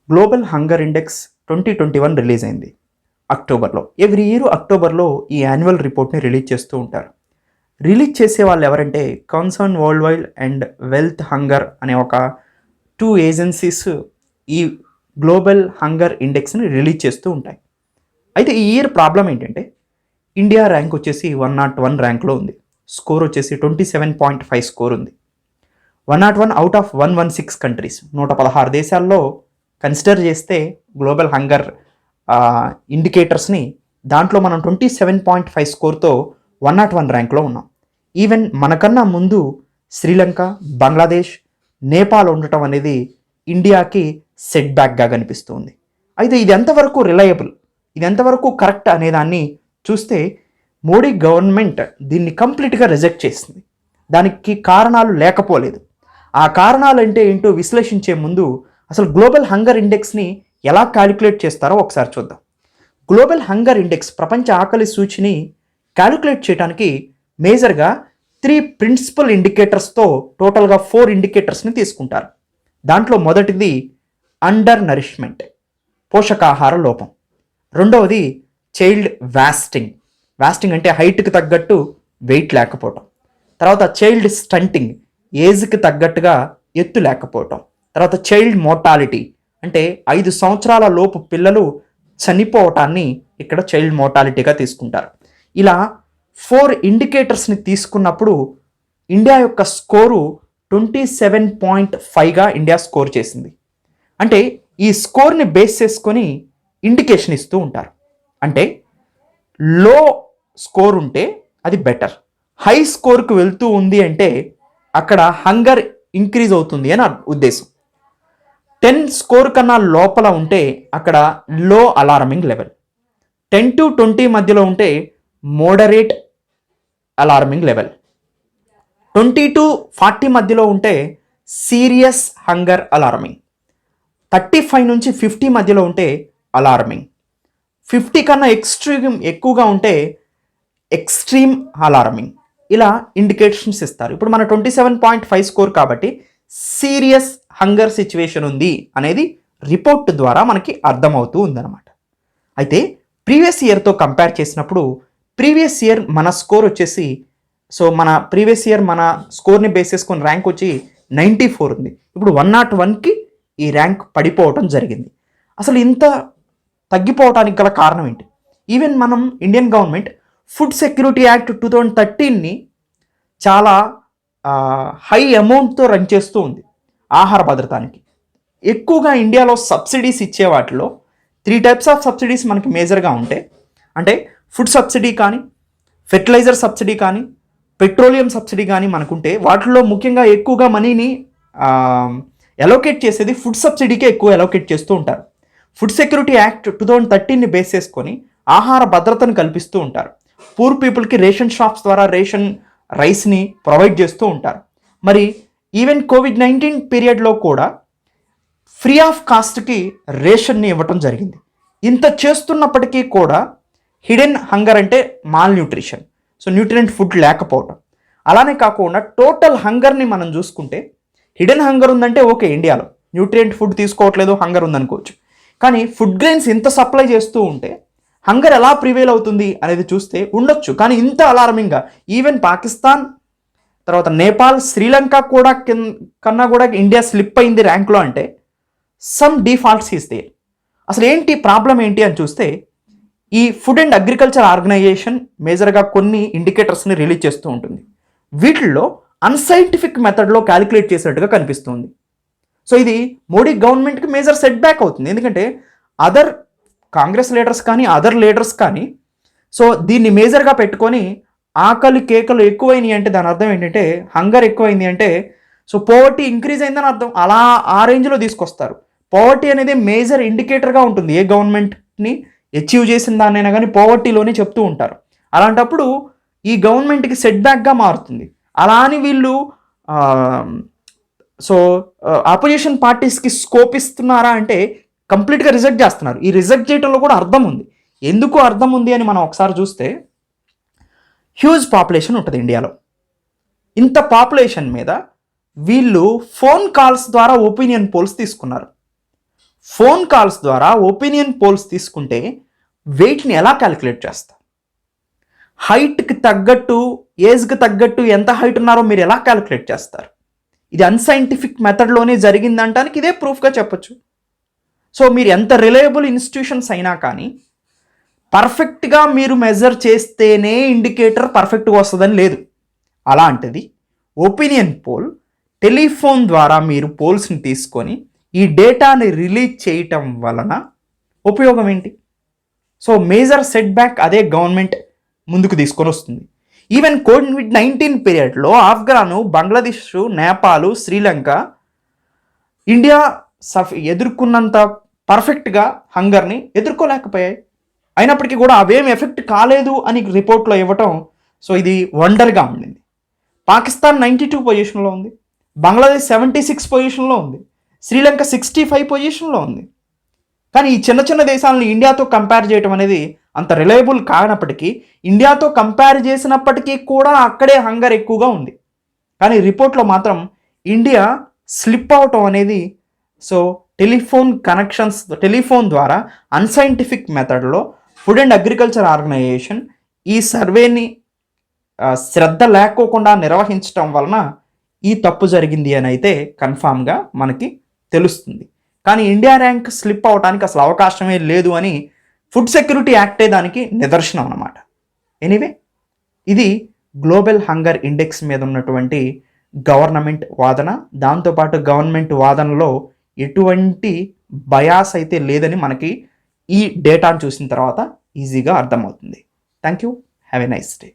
Global hunger index 2021 release అయింది అక్టోబర్లో. Every year అక్టోబర్లో ఈ యాన్యువల్ రిపోర్ట్ని రిలీజ్ చేస్తూ ఉంటారు. రిలీజ్ చేసే వాళ్ళు ఎవరంటే concern world wide and wealth hunger అనే ఒక 2 ఏజెన్సీస్ ఈ గ్లోబల్ హంగర్ ఇండెక్స్ని రిలీజ్ చేస్తూ ఉంటాయి. అయితే ఈ ఇయర్ ప్రాబ్లం ఏంటంటే ఇండియా ర్యాంక్ వచ్చేసి 101 ర్యాంక్లో ఉంది. స్కోర్ వచ్చేసి 27.5 స్కోర్ ఉంది. 101 అవుట్ ఆఫ్ 116 కంట్రీస్, 116 దేశాల్లో కన్సిడర్ చేస్తే గ్లోబల్ హంగర్ ఇండికేటర్స్ని దాంట్లో మనం 27.5 స్కోర్తో 101 ర్యాంక్లో ఉన్నాం. ఈవెన్ మనకన్నా ముందు శ్రీలంక, బంగ్లాదేశ్, నేపాల్ ఉండటం అనేది ఇండియాకి సెట్ బ్యాక్గా కనిపిస్తుంది. అయితే ఇది ఎంతవరకు రిలయబుల్, ఇది ఎంతవరకు కరెక్ట్ అనే దాన్ని చూస్తే మోడీ గవర్నమెంట్ దీన్ని కంప్లీట్గా రిజెక్ట్ చేసింది. దానికి కారణాలు లేకపోలేదు. ఆ కారణాలు అంటే ఏంటో విశ్లేషించే ముందు అసలు గ్లోబల్ హంగర్ ఇండెక్స్ని ఎలా క్యాలిక్యులేట్ చేస్తారో ఒకసారి చూద్దాం. గ్లోబల్ హంగర్ ఇండెక్స్ ప్రపంచ ఆకలి సూచిని క్యాలిక్యులేట్ చేయడానికి మేజర్గా 3 ప్రిన్సిపల్ ఇండికేటర్స్తో టోటల్గా 4 ఇండికేటర్స్ని తీసుకుంటారు. దాంట్లో మొదటిది అండర్ నరిష్మెంట్, పోషకాహార లోపం. రెండవది చైల్డ్ వాస్టింగ్, వాస్టింగ్ అంటే హైట్కి తగ్గట్టు వెయిట్ లేకపోవటం. తర్వాత చైల్డ్ స్టంటింగ్, ఏజ్కి తగ్గట్టుగా ఎత్తు లేకపోవటం. తర్వాత చైల్డ్ మోర్టాలిటీ అంటే 5 సంవత్సరాల లోపు పిల్లలు చనిపోవటాన్ని ఇక్కడ చైల్డ్ మోర్టాలిటీగా తీసుకుంటారు. ఇలా 4 ఇండికేటర్స్ని తీసుకున్నప్పుడు ఇండియా యొక్క స్కోరు 27.5గా ఇండియా స్కోర్ చేసింది. అంటే ఈ స్కోర్ని బేస్ చేసుకొని ఇండికేషన్ ఇస్తూ ఉంటారు. అంటే లో స్కోర్ ఉంటే అది బెటర్, హై స్కోర్కి వెళ్తూ ఉంది అంటే అక్కడ హంగర్ ఇంక్రీజ్ అవుతుంది అని ఉద్దేశం. 10 స్కోర్ కన్నా లోపల ఉంటే అక్కడ లో అలారమింగ్ లెవెల్, 10 to 20 మధ్యలో ఉంటే మోడరేట్ అలారమింగ్ లెవెల్, 20 to 40 మధ్యలో ఉంటే సీరియస్ హంగర్ అలారమింగ్, 35 నుంచి 50 మధ్యలో ఉంటే అలారమింగ్, 50 కన్నా ఎక్కువగా ఉంటే ఎక్స్ట్రీమ్ అలారమింగ్. ఇలా ఇండికేషన్స్ ఇస్తారు. ఇప్పుడు మన 27.5 స్కోర్ కాబట్టి సీరియస్ హంగర్ సిచ్యువేషన్ ఉంది అనేది రిపోర్ట్ ద్వారా మనకి అర్థమవుతూ ఉందన్నమాట. అయితే ప్రీవియస్ ఇయర్తో కంపేర్ చేసినప్పుడు ప్రీవియస్ ఇయర్ మన స్కోర్ వచ్చేసి, మన ప్రీవియస్ ఇయర్ మన స్కోర్ని బేస్ చేసుకొని ర్యాంక్ వచ్చి 94 ఉంది. ఇప్పుడు 101కి ఈ ర్యాంక్ పడిపోవటం జరిగింది. అసలు ఇంత తగ్గిపోవటానికి గల కారణం ఏంటి? ఈవెన్ మనం Indian government food security act 2013ని చాలా హై అమౌంట్తో రన్ చేస్తూ ఉంది ఆహార భద్రతానికి. ఎక్కువగా ఇండియాలో సబ్సిడీస్ ఇచ్చే వాటిలో 3 టైప్స్ ఆఫ్ సబ్సిడీస్ మనకి మేజర్గా ఉంటాయి. అంటే ఫుడ్ సబ్సిడీ కానీ, ఫెర్టిలైజర్ సబ్సిడీ కానీ, పెట్రోలియం సబ్సిడీ కానీ మనకుంటే వాటిల్లో ముఖ్యంగా ఎక్కువగా మనీని అలోకేట్ చేసేది ఫుడ్ సబ్సిడీకే ఎక్కువ అలోకేట్ చేస్తూ ఉంటారు. ఫుడ్ సెక్యూరిటీ యాక్ట్ 2013ని బేస్ చేసుకొని ఆహార భద్రతను కల్పిస్తూ ఉంటారు. పూర్ పీపుల్కి రేషన్ షాప్స్ ద్వారా రేషన్ రైస్ని ప్రొవైడ్ చేస్తూ ఉంటారు. మరి ఈవెన్ కోవిడ్-19 పీరియడ్లో కూడా ఫ్రీ ఆఫ్ కాస్ట్కి రేషన్ని ఇవ్వటం జరిగింది. ఇంత చేస్తున్నప్పటికీ కూడా హిడెన్ హంగర్ అంటే మాల్ న్యూట్రిషన్, న్యూట్రియంట్ ఫుడ్ లేకపోవటం. అలానే కాకుండా టోటల్ హంగర్ని మనం చూసుకుంటే హిడెన్ హంగర్ ఉందంటే ఓకే, ఇండియాలో న్యూట్రియంట్ ఫుడ్ తీసుకోవట్లేదు, హంగర్ ఉందనుకోవచ్చు. కానీ ఫుడ్ గ్రెయిన్స్ ఇంత సప్లై చేస్తూ ఉంటే హంగర్ ఎలా ప్రివేల్ అవుతుంది అనేది చూస్తే ఉండొచ్చు. కానీ ఇంత అలారమింగ్గా ఈవెన్ పాకిస్తాన్, తర్వాత నేపాల్, శ్రీలంక కూడా కన్నా కూడా ఇండియా స్లిప్ అయింది ర్యాంక్లో అంటే సమ్ డిఫాల్ట్స్ ఈస్ దేర్. అసలు ఏంటి ప్రాబ్లం ఏంటి అని చూస్తే ఈ ఫుడ్ అండ్ అగ్రికల్చర్ ఆర్గనైజేషన్ మేజర్గా కొన్ని ఇండికేటర్స్ని రిలీజ్ చేస్తూ ఉంటుంది. వీటిల్లో అన్సైంటిఫిక్ మెథడ్లో క్యాలిక్యులేట్ చేసినట్టుగా కనిపిస్తుంది. ఇది మోడీ గవర్నమెంట్కి మేజర్ సెట్ బ్యాక్ అవుతుంది. ఎందుకంటే అదర్ కాంగ్రెస్ లీడర్స్ కానీ అదర్ లీడర్స్ కానీ దీన్ని మేజర్గా పెట్టుకొని ఆకలి కేకలు ఎక్కువైనాయి అంటే దాని అర్థం ఏంటంటే హంగర్ ఎక్కువైంది అంటే పోవర్టీ ఇంక్రీజ్ అయిందని అర్థం. అలా ఆ రేంజ్లో తీసుకొస్తారు. పోవర్టీ అనేది మేజర్ ఇండికేటర్గా ఉంటుంది. ఏ గవర్నమెంట్ని అచీవ్ చేసిన దాన్నైనా కానీ పోవర్టీలోనే చెప్తూ ఉంటారు. అలాంటప్పుడు ఈ గవర్నమెంట్కి సెట్ బ్యాక్గా మారుతుంది. అలా అని వీళ్ళు ఆపోజిషన్ పార్టీస్కి స్కోప్ ఇస్తున్నారా అంటే కంప్లీట్గా రిజెక్ట్ చేస్తున్నారు. ఈ రిజెక్ట్ చేయడంలో కూడా అర్థం ఉంది. ఎందుకు అర్థం ఉంది అని మనం ఒకసారి చూస్తే హ్యూజ్ పాపులేషన్ ఉంటుంది ఇండియాలో. ఇంత పాపులేషన్ మీద వీళ్ళు ఫోన్ కాల్స్ ద్వారా ఒపీనియన్ పోల్స్ తీసుకున్నారు. ఫోన్ కాల్స్ ద్వారా ఒపీనియన్ పోల్స్ తీసుకుంటే వెయిట్ని ఎలా క్యాలిక్యులేట్ చేస్తారు? హైట్కి తగ్గట్టు, ఏజ్కి తగ్గట్టు ఎంత హైట్ ఉన్నారో మీరు ఎలా క్యాలిక్యులేట్ చేస్తారు? ఇది అన్సైంటిఫిక్ మెథడ్లోనే జరిగిందంటానికి ఇదే ప్రూఫ్గా చెప్పొచ్చు. సో మీరు ఎంత రిలయబుల్ ఇన్స్టిట్యూషన్స్ అయినా కానీ పర్ఫెక్ట్గా మీరు మెజర్ చేస్తేనే ఇండికేటర్ పర్ఫెక్ట్గా వస్తుందని లేదు. అలాంటిది ఒపీనియన్ పోల్, టెలిఫోన్ ద్వారా మీరు పోల్స్ని తీసుకొని ఈ డేటాని రిలీజ్ చేయటం వలన ఉపయోగం ఏంటి? సో మేజర్ సెట్ బ్యాక్ అదే గవర్నమెంట్ ముందుకు తీసుకొని వస్తుంది. ఈవెన్ కోవిడ్-19 పీరియడ్లో ఆఫ్ఘాను, బంగ్లాదేశ్, నేపాల్, శ్రీలంక ఇండియా ఎదుర్కొన్నంత పర్ఫెక్ట్గా హంగర్ని ఎదుర్కోలేకపోయాయి. అయినప్పటికీ కూడా అవేం ఎఫెక్ట్ కాలేదు అని రిపోర్ట్లో ఇవ్వటం, సో ఇది వండర్గా ఉండింది. పాకిస్తాన్ 92 పొజిషన్లో ఉంది, బంగ్లాదేశ్ 76 పొజిషన్లో ఉంది, శ్రీలంక 65 పొజిషన్లో ఉంది. కానీ ఈ చిన్న చిన్న దేశాలను ఇండియాతో కంపేర్ చేయడం అనేది అంత రిలయబుల్ కానప్పటికీ, ఇండియాతో కంపేర్ చేసినప్పటికీ కూడా అక్కడే హంగర్ ఎక్కువగా ఉంది. కానీ రిపోర్ట్లో మాత్రం ఇండియా స్లిప్ అవటం అనేది, సో టెలిఫోన్ ద్వారా అన్సైంటిఫిక్ మెథడ్లో ఫుడ్ అండ్ అగ్రికల్చర్ ఆర్గనైజేషన్ ఈ సర్వేని శ్రద్ధ లేకోకుండా నిర్వహించడం వలన ఈ తప్పు జరిగింది అని అయితే కన్ఫామ్గా మనకి తెలుస్తుంది. కానీ ఇండియా ర్యాంక్ స్లిప్ అవడానికి అసలు అవకాశమే లేదు అని ఫుడ్ సెక్యూరిటీ యాక్టే దానికి నిదర్శనం అన్నమాట. ఎనీవే, ఇది గ్లోబల్ హంగర్ ఇండెక్స్ మీద ఉన్నటువంటి గవర్నమెంట్ వాదన. దాంతోపాటు గవర్నమెంట్ వాదనలో ఎటువంటి బయాస్ అయితే లేదని మనకి ఈ డేటాను చూసిన తర్వాత ఈజీగా అర్థమవుతుంది. Thank you. Have a nice day.